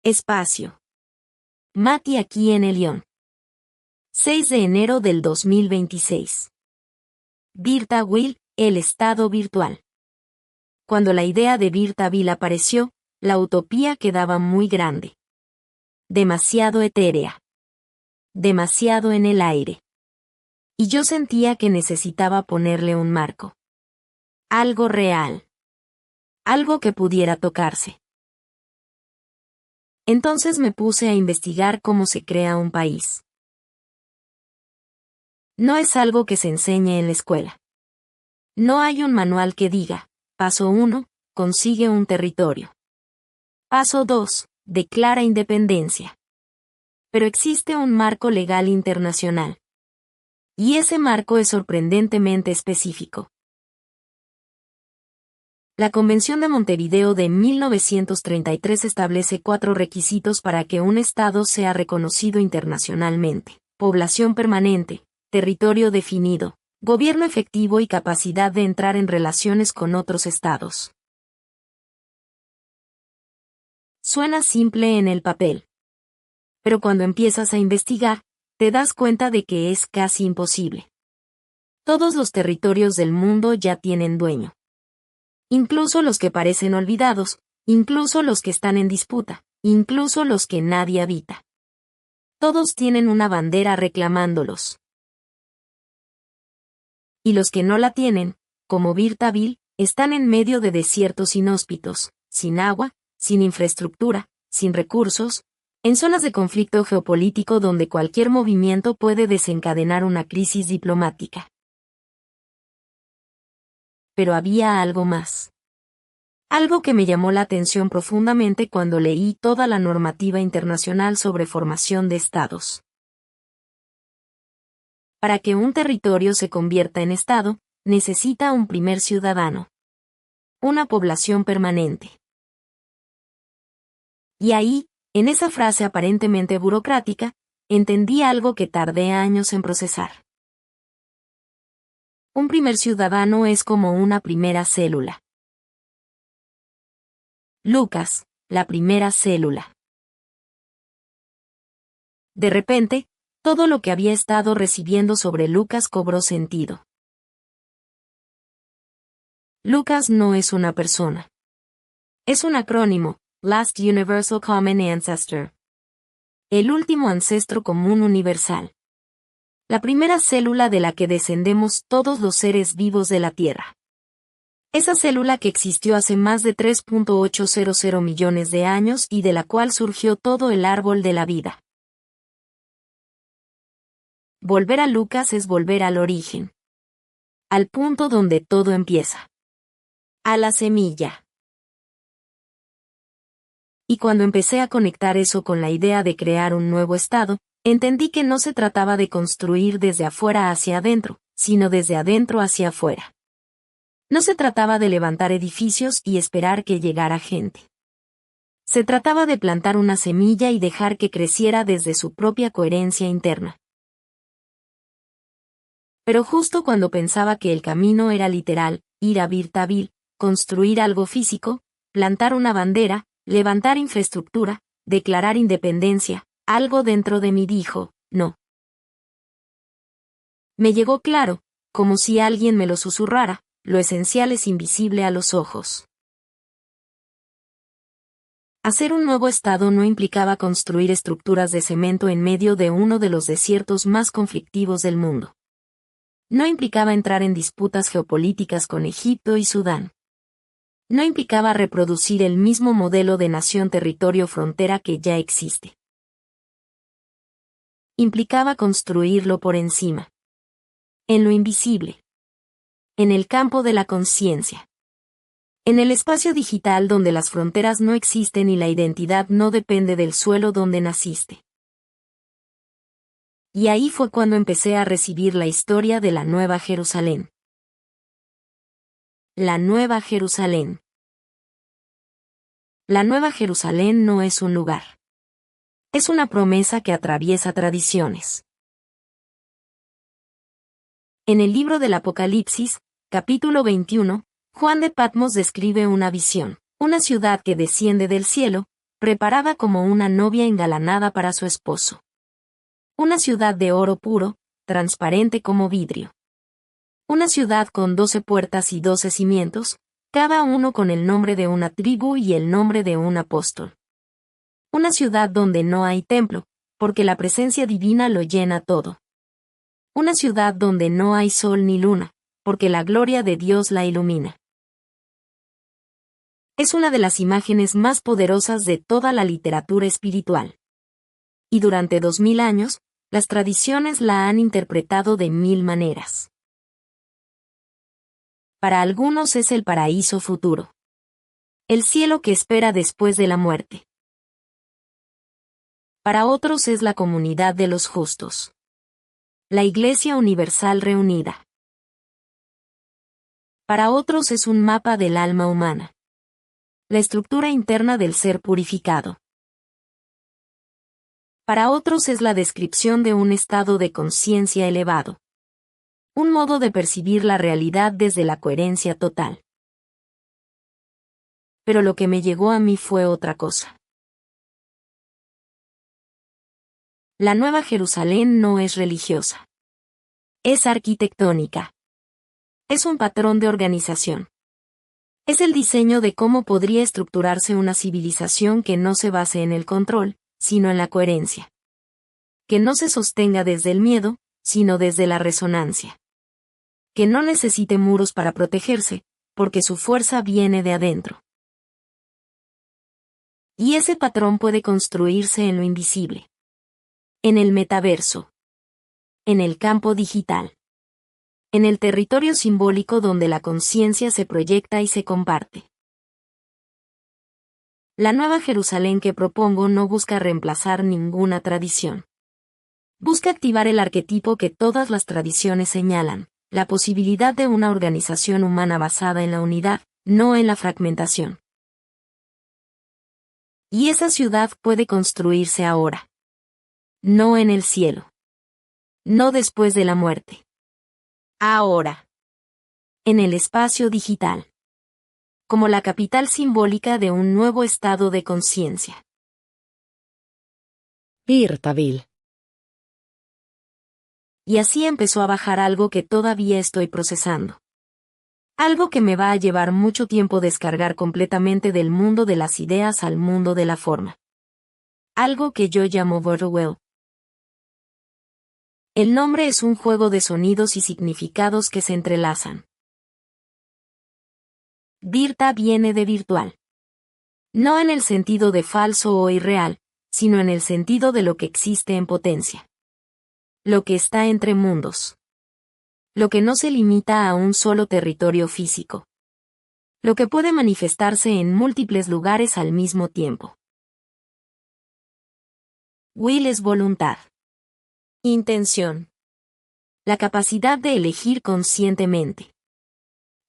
Espacio. Mati aquí en el León. 6 de enero del 2026. Virtual, el estado virtual. Cuando la idea de Virtual apareció, la utopía quedaba muy grande. Demasiado etérea. Demasiado en el aire. Y yo sentía que necesitaba ponerle un marco. Algo real. Algo que pudiera tocarse. Entonces me puse a investigar cómo se crea un país. No es algo que se enseñe en la escuela. No hay un manual que diga, paso 1, consigue un territorio. Paso 2, declara independencia. Pero existe un marco legal internacional. Y ese marco es sorprendentemente específico. La Convención de Montevideo de 1933 establece 4 requisitos para que un Estado sea reconocido internacionalmente: población permanente, territorio definido, gobierno efectivo y capacidad de entrar en relaciones con otros estados. Suena simple en el papel. Pero cuando empiezas a investigar, te das cuenta de que es casi imposible. Todos los territorios del mundo ya tienen dueño. Incluso los que parecen olvidados, incluso los que están en disputa, incluso los que nadie habita. Todos tienen una bandera reclamándolos. Y los que no la tienen, como Virtual, están en medio de desiertos inhóspitos, sin agua, sin infraestructura, sin recursos, en zonas de conflicto geopolítico donde cualquier movimiento puede desencadenar una crisis diplomática. Pero había algo más. Algo que me llamó la atención profundamente cuando leí toda la normativa internacional sobre formación de estados. Para que un territorio se convierta en estado, necesita un primer ciudadano. Una población permanente. Y ahí, en esa frase aparentemente burocrática, entendí algo que tardé años en procesar. Un primer ciudadano es como una primera célula. Lucas, la primera célula. De repente, todo lo que había estado recibiendo sobre Lucas cobró sentido. Lucas no es una persona. Es un acrónimo, Last Universal Common Ancestor. El último ancestro común universal. La primera célula de la que descendemos todos los seres vivos de la Tierra. Esa célula que existió hace más de 3.800 millones de años y de la cual surgió todo el árbol de la vida. Volver a Lucas es volver al origen. Al punto donde todo empieza. A la semilla. Y cuando empecé a conectar eso con la idea de crear un nuevo estado, entendí que no se trataba de construir desde afuera hacia adentro, sino desde adentro hacia afuera. No se trataba de levantar edificios y esperar que llegara gente. Se trataba de plantar una semilla y dejar que creciera desde su propia coherencia interna. Pero justo cuando pensaba que el camino era literal, ir a Virtual, construir algo físico, plantar una bandera, levantar infraestructura, declarar independencia, algo dentro de mí dijo, no. Me llegó claro, como si alguien me lo susurrara, lo esencial es invisible a los ojos. Hacer un nuevo estado no implicaba construir estructuras de cemento en medio de uno de los desiertos más conflictivos del mundo. No implicaba entrar en disputas geopolíticas con Egipto y Sudán. No implicaba reproducir el mismo modelo de nación-territorio-frontera que ya existe. Implicaba construirlo por encima. En lo invisible. En el campo de la conciencia. En el espacio digital donde las fronteras no existen y la identidad no depende del suelo donde naciste. Y ahí fue cuando empecé a recibir la historia de la Nueva Jerusalén. La Nueva Jerusalén. La Nueva Jerusalén no es un lugar. Es una promesa que atraviesa tradiciones. En el libro del Apocalipsis, capítulo 21, Juan de Patmos describe una visión, una ciudad que desciende del cielo, preparada como una novia engalanada para su esposo. Una ciudad de oro puro, transparente como vidrio. Una ciudad con 12 puertas y 12 cimientos, cada uno con el nombre de una tribu y el nombre de un apóstol. Una ciudad donde no hay templo, porque la presencia divina lo llena todo. Una ciudad donde no hay sol ni luna, porque la gloria de Dios la ilumina. Es una de las imágenes más poderosas de toda la literatura espiritual. Y durante 2000 años, las tradiciones la han interpretado de 1000 maneras. Para algunos es el paraíso futuro. El cielo que espera después de la muerte. Para otros es la comunidad de los justos. La Iglesia Universal reunida. Para otros es un mapa del alma humana. La estructura interna del ser purificado. Para otros es la descripción de un estado de conciencia elevado. Un modo de percibir la realidad desde la coherencia total. Pero lo que me llegó a mí fue otra cosa. La Nueva Jerusalén no es religiosa. Es arquitectónica. Es un patrón de organización. Es el diseño de cómo podría estructurarse una civilización que no se base en el control, sino en la coherencia. Que no se sostenga desde el miedo, sino desde la resonancia. Que no necesite muros para protegerse, porque su fuerza viene de adentro. Y ese patrón puede construirse en lo invisible. En el metaverso. En el campo digital. En el territorio simbólico donde la conciencia se proyecta y se comparte. La Nueva Jerusalén que propongo no busca reemplazar ninguna tradición. Busca activar el arquetipo que todas las tradiciones señalan, la posibilidad de una organización humana basada en la unidad, no en la fragmentación. Y esa ciudad puede construirse ahora. No en el cielo. No después de la muerte. Ahora. En el espacio digital. Como la capital simbólica de un nuevo estado de conciencia. Virtaville. Y así empezó a bajar algo que todavía estoy procesando. Algo que me va a llevar mucho tiempo descargar completamente del mundo de las ideas al mundo de la forma. Algo que yo llamo Virtaville. El nombre es un juego de sonidos y significados que se entrelazan. Virta viene de virtual. No en el sentido de falso o irreal, sino en el sentido de lo que existe en potencia. Lo que está entre mundos. Lo que no se limita a un solo territorio físico. Lo que puede manifestarse en múltiples lugares al mismo tiempo. Will es voluntad. Intención. La capacidad de elegir conscientemente.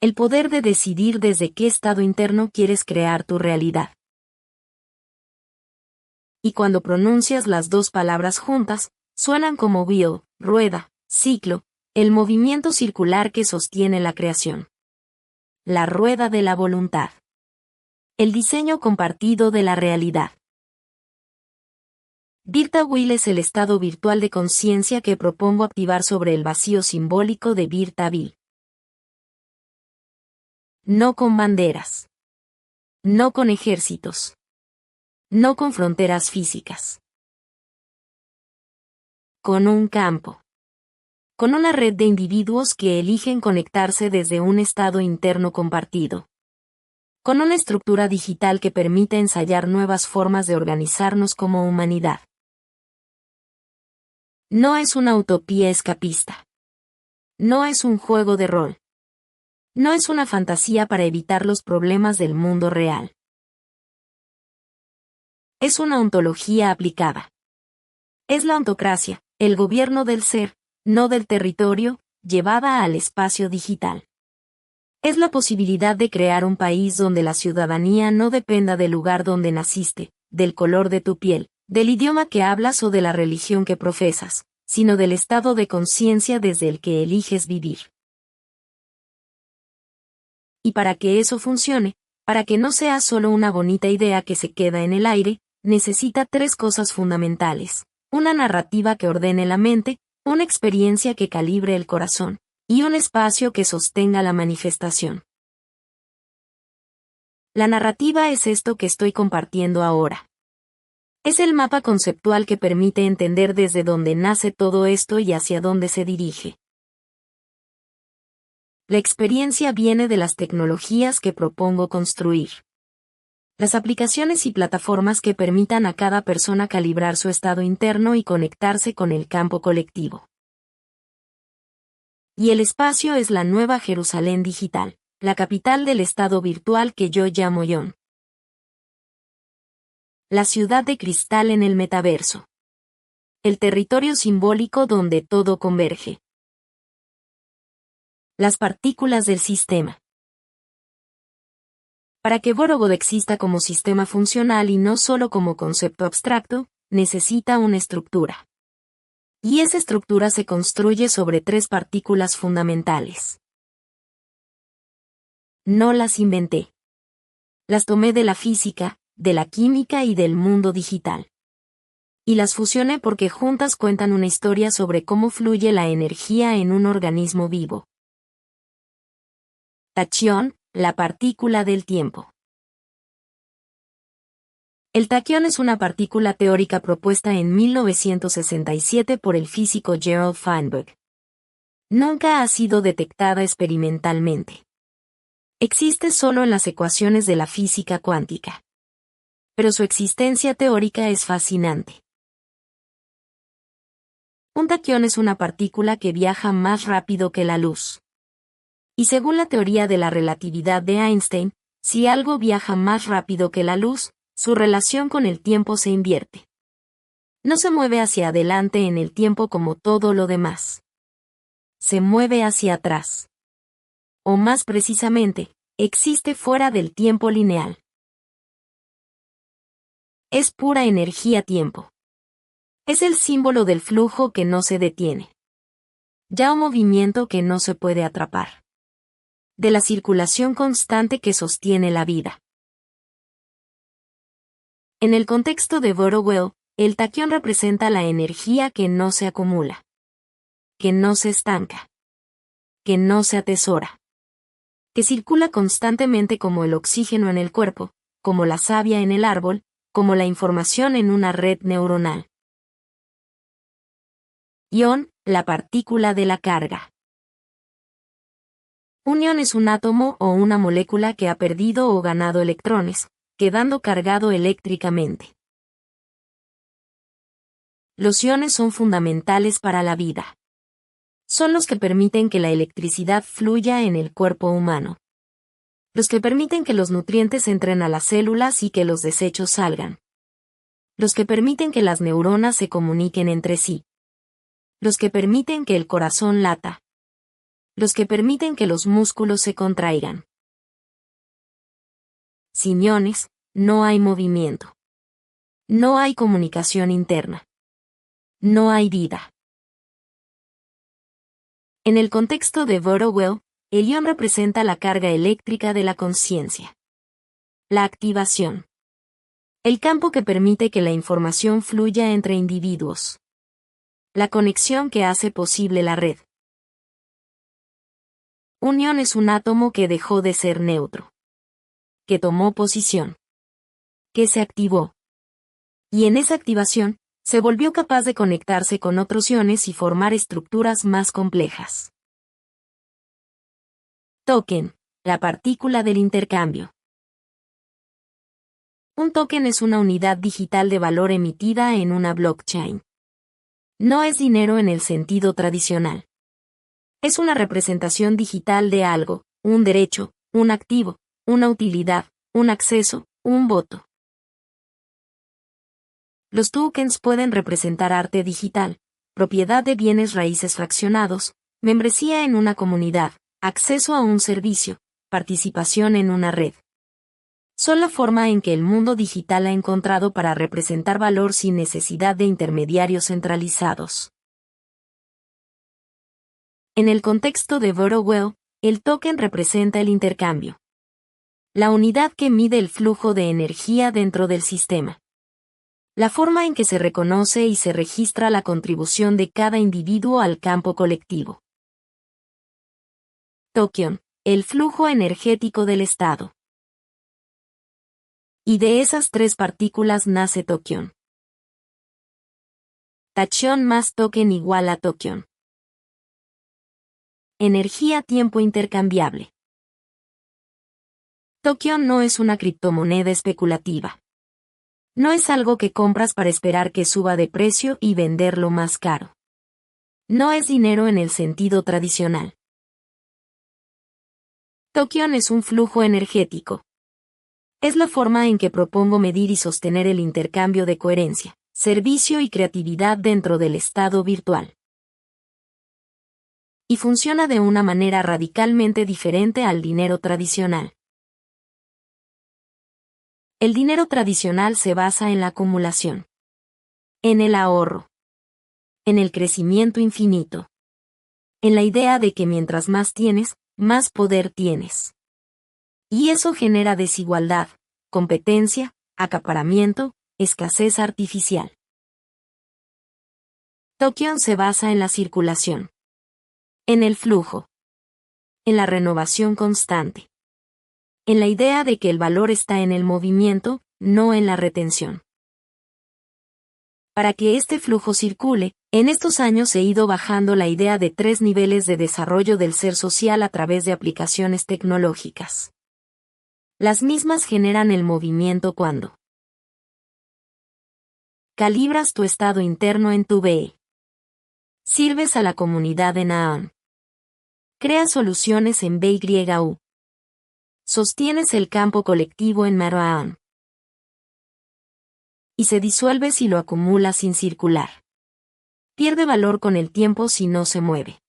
El poder de decidir desde qué estado interno quieres crear tu realidad. Y cuando pronuncias las dos palabras juntas, suenan como wheel, rueda, ciclo, el movimiento circular que sostiene la creación. La rueda de la voluntad. El diseño compartido de la realidad. Virtaville es el estado virtual de conciencia que propongo activar sobre el vacío simbólico de Virtaville. No con banderas. No con ejércitos. No con fronteras físicas. Con un campo. Con una red de individuos que eligen conectarse desde un estado interno compartido. Con una estructura digital que permite ensayar nuevas formas de organizarnos como humanidad. No es una utopía escapista. No es un juego de rol. No es una fantasía para evitar los problemas del mundo real. Es una ontología aplicada. Es la ontocracia, el gobierno del ser, no del territorio, llevada al espacio digital. Es la posibilidad de crear un país donde la ciudadanía no dependa del lugar donde naciste, del color de tu piel, del idioma que hablas o de la religión que profesas, sino del estado de conciencia desde el que eliges vivir. Y para que eso funcione, para que no sea solo una bonita idea que se queda en el aire, necesita tres cosas fundamentales: una narrativa que ordene la mente, una experiencia que calibre el corazón, y un espacio que sostenga la manifestación. La narrativa es esto que estoy compartiendo ahora. Es el mapa conceptual que permite entender desde dónde nace todo esto y hacia dónde se dirige. La experiencia viene de las tecnologías que propongo construir. Las aplicaciones y plataformas que permitan a cada persona calibrar su estado interno y conectarse con el campo colectivo. Y el espacio es la nueva Jerusalén digital, la capital del estado virtual que yo llamo Ion. La ciudad de cristal en el metaverso. El territorio simbólico donde todo converge. Las partículas del sistema. Para que Borogodh exista como sistema funcional y no solo como concepto abstracto, necesita una estructura. Y esa estructura se construye sobre tres partículas fundamentales. No las inventé. Las tomé de la física, de la química y del mundo digital. Y las fusioné porque juntas cuentan una historia sobre cómo fluye la energía en un organismo vivo. Tachión, la partícula del tiempo. El taquión es una partícula teórica propuesta en 1967 por el físico Gerald Feinberg. Nunca ha sido detectada experimentalmente. Existe solo en las ecuaciones de la física cuántica. Pero su existencia teórica es fascinante. Un taquión es una partícula que viaja más rápido que la luz. Y según la teoría de la relatividad de Einstein, si algo viaja más rápido que la luz, su relación con el tiempo se invierte. No se mueve hacia adelante en el tiempo como todo lo demás. Se mueve hacia atrás. O más precisamente, existe fuera del tiempo lineal. Es pura energía-tiempo. Es el símbolo del flujo que no se detiene. Ya un movimiento que no se puede atrapar. De la circulación constante que sostiene la vida. En el contexto de Borogodh, el taquión representa la energía que no se acumula. Que no se estanca. Que no se atesora. Que circula constantemente como el oxígeno en el cuerpo, como la savia en el árbol, como la información en una red neuronal. Ion, la partícula de la carga. Un ion es un átomo o una molécula que ha perdido o ganado electrones, quedando cargado eléctricamente. Los iones son fundamentales para la vida. Son los que permiten que la electricidad fluya en el cuerpo humano. Los que permiten que los nutrientes entren a las células y que los desechos salgan. Los que permiten que las neuronas se comuniquen entre sí. Los que permiten que el corazón lata. Los que permiten que los músculos se contraigan. Sin iones, no hay movimiento. No hay comunicación interna. No hay vida. En el contexto de Borogodh, el ion representa la carga eléctrica de la conciencia. La activación. El campo que permite que la información fluya entre individuos. La conexión que hace posible la red. Un ion es un átomo que dejó de ser neutro. Que tomó posición. Que se activó. Y en esa activación, se volvió capaz de conectarse con otros iones y formar estructuras más complejas. Token, la partícula del intercambio. Un token es una unidad digital de valor emitida en una blockchain. No es dinero en el sentido tradicional. Es una representación digital de algo, un derecho, un activo, una utilidad, un acceso, un voto. Los tokens pueden representar arte digital, propiedad de bienes raíces fraccionados, membresía en una comunidad, acceso a un servicio, participación en una red. Son la forma en que el mundo digital ha encontrado para representar valor sin necesidad de intermediarios centralizados. En el contexto de Borogodh, el token representa el intercambio. La unidad que mide el flujo de energía dentro del sistema. La forma en que se reconoce y se registra la contribución de cada individuo al campo colectivo. Tokion, el flujo energético del Estado. Y de esas tres partículas nace Tokion. Tachyon más token igual a Tokion. Energía-tiempo intercambiable. Tokion no es una criptomoneda especulativa. No es algo que compras para esperar que suba de precio y venderlo más caro. No es dinero en el sentido tradicional. Tokion es un flujo energético. Es la forma en que propongo medir y sostener el intercambio de coherencia, servicio y creatividad dentro del estado virtual. Y funciona de una manera radicalmente diferente al dinero tradicional. El dinero tradicional se basa en la acumulación, en el ahorro, en el crecimiento infinito, en la idea de que mientras más tienes, más poder tienes. Y eso genera desigualdad, competencia, acaparamiento, escasez artificial. Tokion se basa en la circulación, en el flujo, en la renovación constante, en la idea de que el valor está en el movimiento, no en la retención. Para que este flujo circule, en estos años he ido bajando la idea de 3 niveles de desarrollo del ser social a través de aplicaciones tecnológicas. Las mismas generan el movimiento cuando calibras tu estado interno en tu BE. Sirves a la comunidad en AAN. Creas soluciones en BYU. Sostienes el campo colectivo en Maroaan. Y se disuelve si lo acumulas sin circular. Pierde valor con el tiempo si no se mueve.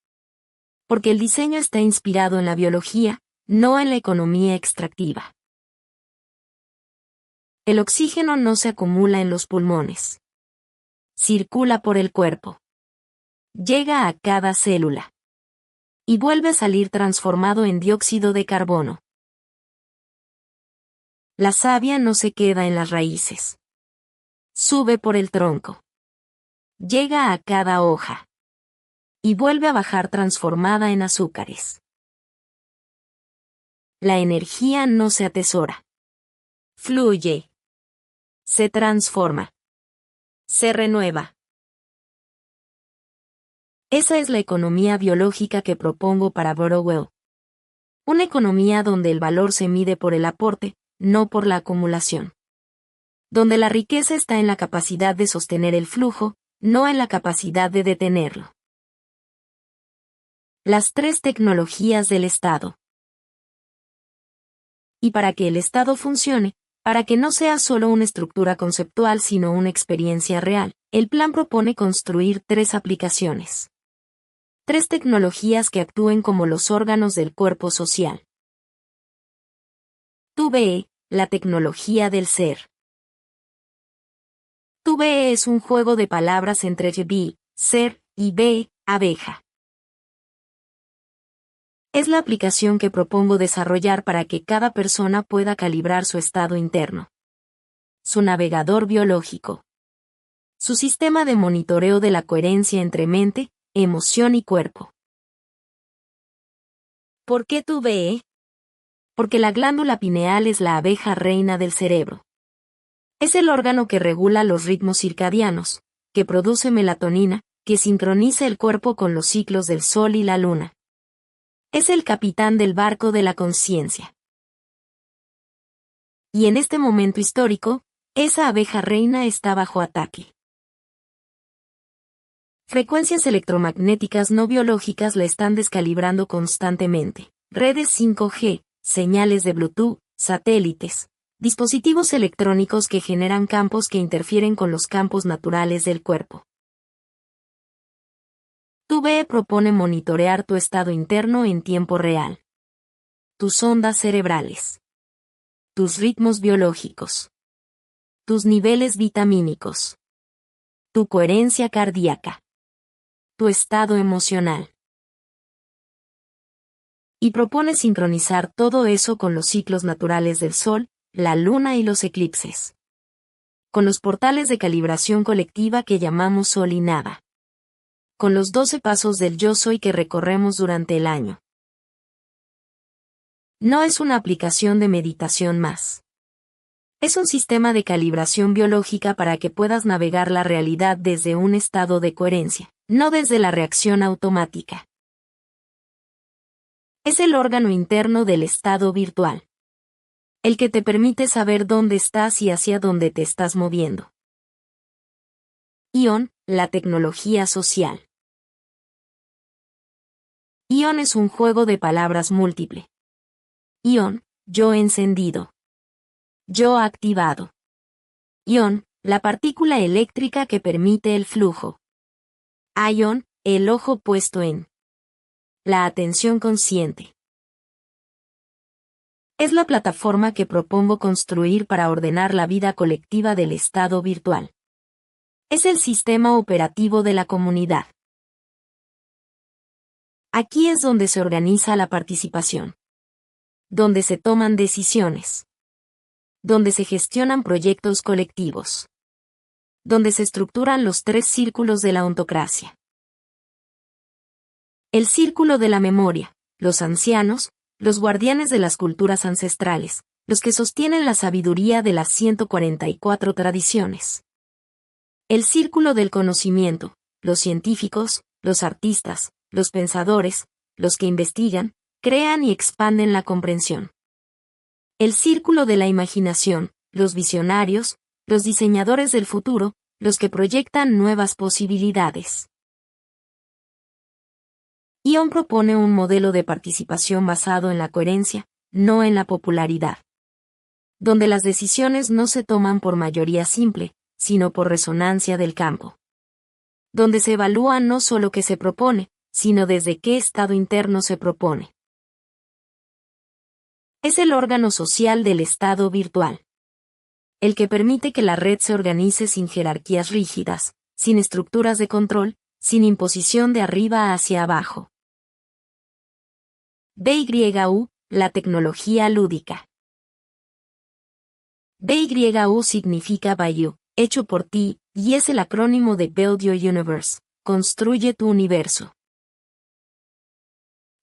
Porque el diseño está inspirado en la biología, no en la economía extractiva. El oxígeno no se acumula en los pulmones. Circula por el cuerpo. Llega a cada célula. Y vuelve a salir transformado en dióxido de carbono. La savia no se queda en las raíces. Sube por el tronco. Llega a cada hoja. Y vuelve a bajar transformada en azúcares. La energía no se atesora. Fluye. Se transforma. Se renueva. Esa es la economía biológica que propongo para Borrowell. Una economía donde el valor se mide por el aporte, no por la acumulación. Donde la riqueza está en la capacidad de sostener el flujo, no en la capacidad de detenerlo. Las 3 tecnologías del Estado. Y para que el Estado funcione, para que no sea solo una estructura conceptual sino una experiencia real, el plan propone construir 3 aplicaciones. 3 tecnologías que actúen como los órganos del cuerpo social. TUBE, la tecnología del ser. TUBE es un juego de palabras entre YB, ser, y B, abeja. Es la aplicación que propongo desarrollar para que cada persona pueda calibrar su estado interno. Su navegador biológico. Su sistema de monitoreo de la coherencia entre mente, emoción y cuerpo. ¿Por qué TUBE? Porque la glándula pineal es la abeja reina del cerebro. Es el órgano que regula los ritmos circadianos, que produce melatonina, que sincroniza el cuerpo con los ciclos del sol y la luna. Es el capitán del barco de la conciencia. Y en este momento histórico, esa abeja reina está bajo ataque. Frecuencias electromagnéticas no biológicas la están descalibrando constantemente. Redes 5G, señales de Bluetooth, satélites, dispositivos electrónicos que generan campos que interfieren con los campos naturales del cuerpo. TUBE propone monitorear tu estado interno en tiempo real. Tus ondas cerebrales. Tus ritmos biológicos. Tus niveles vitamínicos. Tu coherencia cardíaca. Tu estado emocional. Y propone sincronizar todo eso con los ciclos naturales del sol, la luna y los eclipses. con los portales de calibración colectiva que llamamos Sol y Nada, con los 12 pasos del Yo Soy que recorremos durante el año. No es una aplicación de meditación más. Es un sistema de calibración biológica para que puedas navegar la realidad desde un estado de coherencia, no desde la reacción automática. Es el órgano interno del estado virtual, el que te permite saber dónde estás y hacia dónde te estás moviendo. ION, la tecnología social. ION es un juego de palabras múltiple. ION, yo encendido. Yo activado. Ion, la partícula eléctrica que permite el flujo. Ion, el ojo puesto en. La atención consciente. Es la plataforma que propongo construir para ordenar la vida colectiva del estado virtual. Es el sistema operativo de la comunidad. Aquí es donde se organiza la participación. Donde se toman decisiones. Donde se gestionan proyectos colectivos. Donde se estructuran los 3 círculos de la ontocracia. El círculo de la memoria, los ancianos, los guardianes de las culturas ancestrales, los que sostienen la sabiduría de las 144 tradiciones. El círculo del conocimiento, los científicos, los artistas, los pensadores, los que investigan, crean y expanden la comprensión. El círculo de la imaginación, los visionarios, los diseñadores del futuro, los que proyectan nuevas posibilidades. ION propone un modelo de participación basado en la coherencia, no en la popularidad. Donde las decisiones no se toman por mayoría simple, sino por resonancia del campo. Donde se evalúa no solo qué se propone, sino desde qué estado interno se propone. Es el órgano social del estado virtual. El que permite que la red se organice sin jerarquías rígidas, sin estructuras de control, sin imposición de arriba hacia abajo. BYU, la tecnología lúdica. BYU significa Bayou, hecho por ti, y es el acrónimo de Build Your Universe, construye tu universo.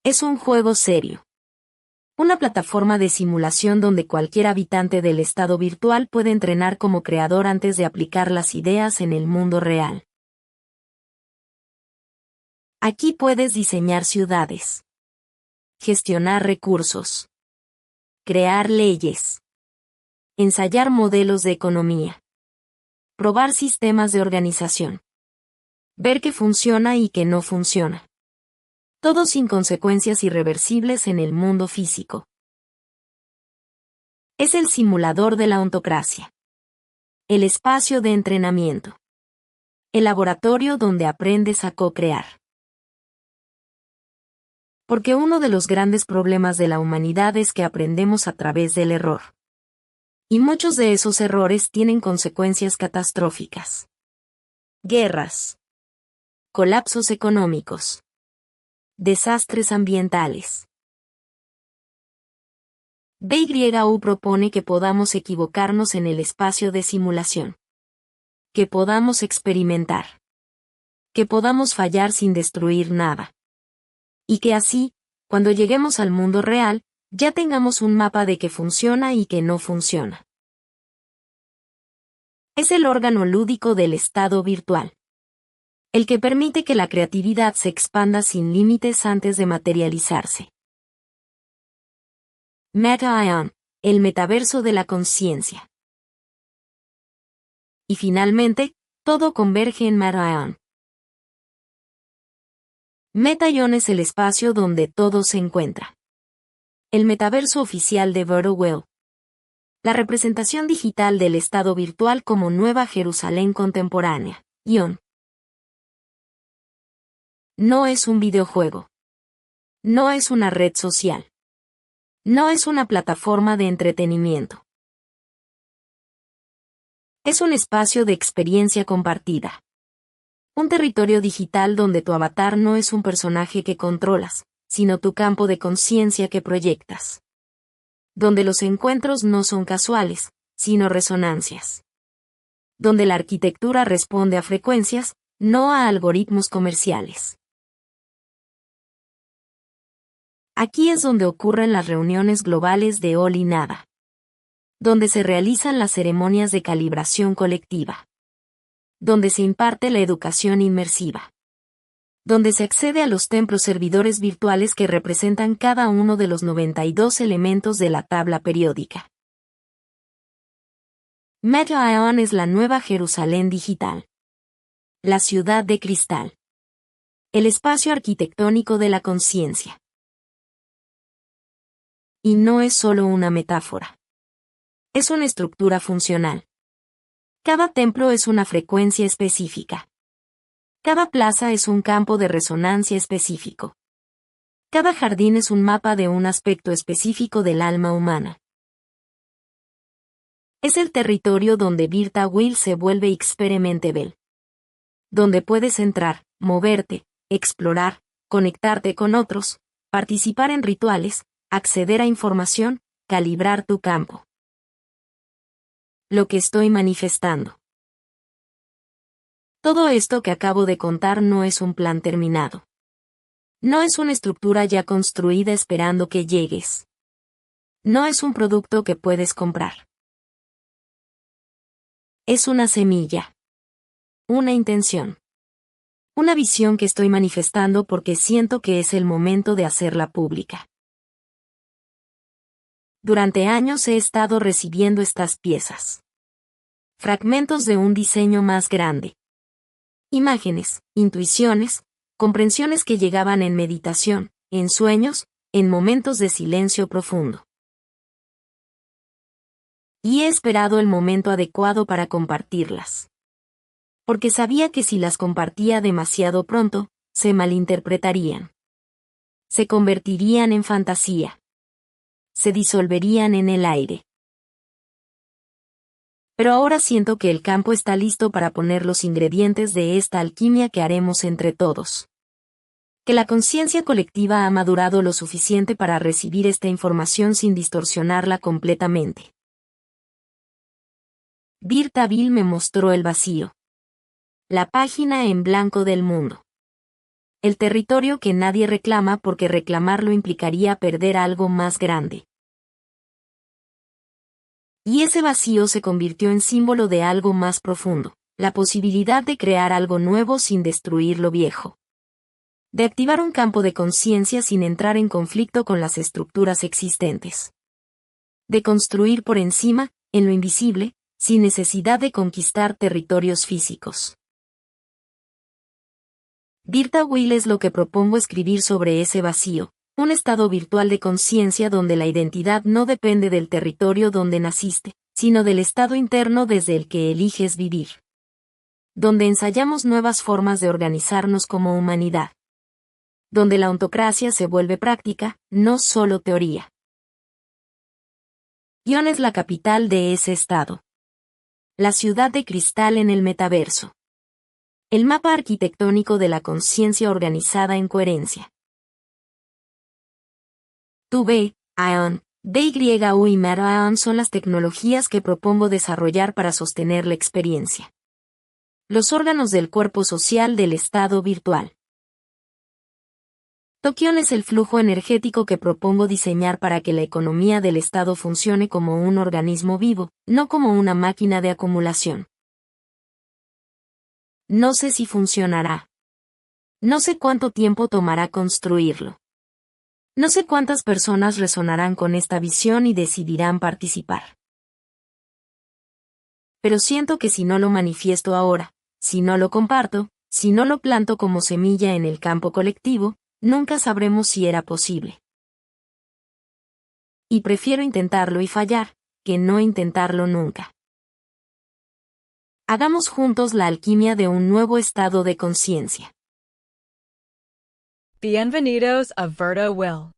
Es un juego serio. Una plataforma de simulación donde cualquier habitante del estado virtual puede entrenar como creador antes de aplicar las ideas en el mundo real. Aquí puedes diseñar ciudades, gestionar recursos, crear leyes, ensayar modelos de economía, probar sistemas de organización, ver qué funciona y qué no funciona. Todo sin consecuencias irreversibles en el mundo físico. Es el simulador de la ontocracia. El espacio de entrenamiento. El laboratorio donde aprendes a co-crear. Porque uno de los grandes problemas de la humanidad es que aprendemos a través del error. Y muchos de esos errores tienen consecuencias catastróficas. Guerras. Colapsos económicos. Desastres ambientales. BYU propone que podamos equivocarnos en el espacio de simulación. Que podamos experimentar. Que podamos fallar sin destruir nada. Y que así, cuando lleguemos al mundo real, ya tengamos un mapa de qué funciona y qué no funciona. Es el órgano lúdico del estado virtual. El que permite que la creatividad se expanda sin límites antes de materializarse. Meta-Ion, el metaverso de la conciencia. Y finalmente, todo converge en Meta-Ion. Meta-Ion es el espacio donde todo se encuentra. El metaverso oficial de VirtualWorld. La representación digital del estado virtual como Nueva Jerusalén contemporánea. ION. No es un videojuego. No es una red social. No es una plataforma de entretenimiento. Es un espacio de experiencia compartida. Un territorio digital donde tu avatar no es un personaje que controlas, sino tu campo de conciencia que proyectas. Donde los encuentros no son casuales, sino resonancias. donde la arquitectura responde a frecuencias, no a algoritmos comerciales. Aquí es donde ocurren las reuniones globales de All y Nada, donde se realizan las ceremonias de calibración colectiva, donde se imparte la educación inmersiva, donde se accede a los templos servidores virtuales que representan cada uno de los 92 elementos de la tabla periódica. Meta-Ion es la nueva Jerusalén digital. La ciudad de cristal. El espacio arquitectónico de la conciencia. Y no es solo una metáfora. Es una estructura funcional. Cada templo es una frecuencia específica. Cada plaza es un campo de resonancia específico. Cada jardín es un mapa de un aspecto específico del alma humana. Es el territorio donde Virta Will se vuelve experimentable. Donde puedes entrar, moverte, explorar, conectarte con otros, participar en rituales, acceder a información, calibrar tu campo. Lo que estoy manifestando. Todo esto que acabo de contar no es un plan terminado. No es una estructura ya construida esperando que llegues. No es un producto que puedes comprar. Es una semilla. Una intención. Una visión que estoy manifestando porque siento que es el momento de hacerla pública. Durante años he estado recibiendo estas piezas. Fragmentos de un diseño más grande. Imágenes, intuiciones, comprensiones que llegaban en meditación, en sueños, en momentos de silencio profundo. Y he esperado el momento adecuado para compartirlas. Porque sabía que si las compartía demasiado pronto, se malinterpretarían. Se convertirían en fantasía. Se disolverían en el aire. Pero ahora siento que el campo está listo para poner los ingredientes de esta alquimia que haremos entre todos. Que la conciencia colectiva ha madurado lo suficiente para recibir esta información sin distorsionarla completamente. Virta Will me mostró el vacío. La página en blanco del mundo. El territorio que nadie reclama porque reclamarlo implicaría perder algo más grande. Y ese vacío se convirtió en símbolo de algo más profundo, la posibilidad de crear algo nuevo sin destruir lo viejo. De activar un campo de conciencia sin entrar en conflicto con las estructuras existentes. De construir por encima, en lo invisible, sin necesidad de conquistar territorios físicos. Virta Will es lo que propongo escribir sobre ese vacío, un estado virtual de conciencia donde la identidad no depende del territorio donde naciste, sino del estado interno desde el que eliges vivir. Donde ensayamos nuevas formas de organizarnos como humanidad. Donde la ontocracia se vuelve práctica, no solo teoría. Ion es la capital de ese estado. La ciudad de cristal en el metaverso. El mapa arquitectónico de la conciencia organizada en coherencia. Tube, Ion, DYU y Meta-Ion son las tecnologías que propongo desarrollar para sostener la experiencia. Los órganos del cuerpo social del estado virtual. Tokion es el flujo energético que propongo diseñar para que la economía del estado funcione como un organismo vivo, no como una máquina de acumulación. No sé si funcionará. No sé cuánto tiempo tomará construirlo. No sé cuántas personas resonarán con esta visión y decidirán participar. Pero siento que si no lo manifiesto ahora, si no lo comparto, si no lo planto como semilla en el campo colectivo, nunca sabremos si era posible. Y prefiero intentarlo y fallar, que no intentarlo nunca. Hagamos juntos la alquimia de un nuevo estado de conciencia. Bienvenidos a Virta Will.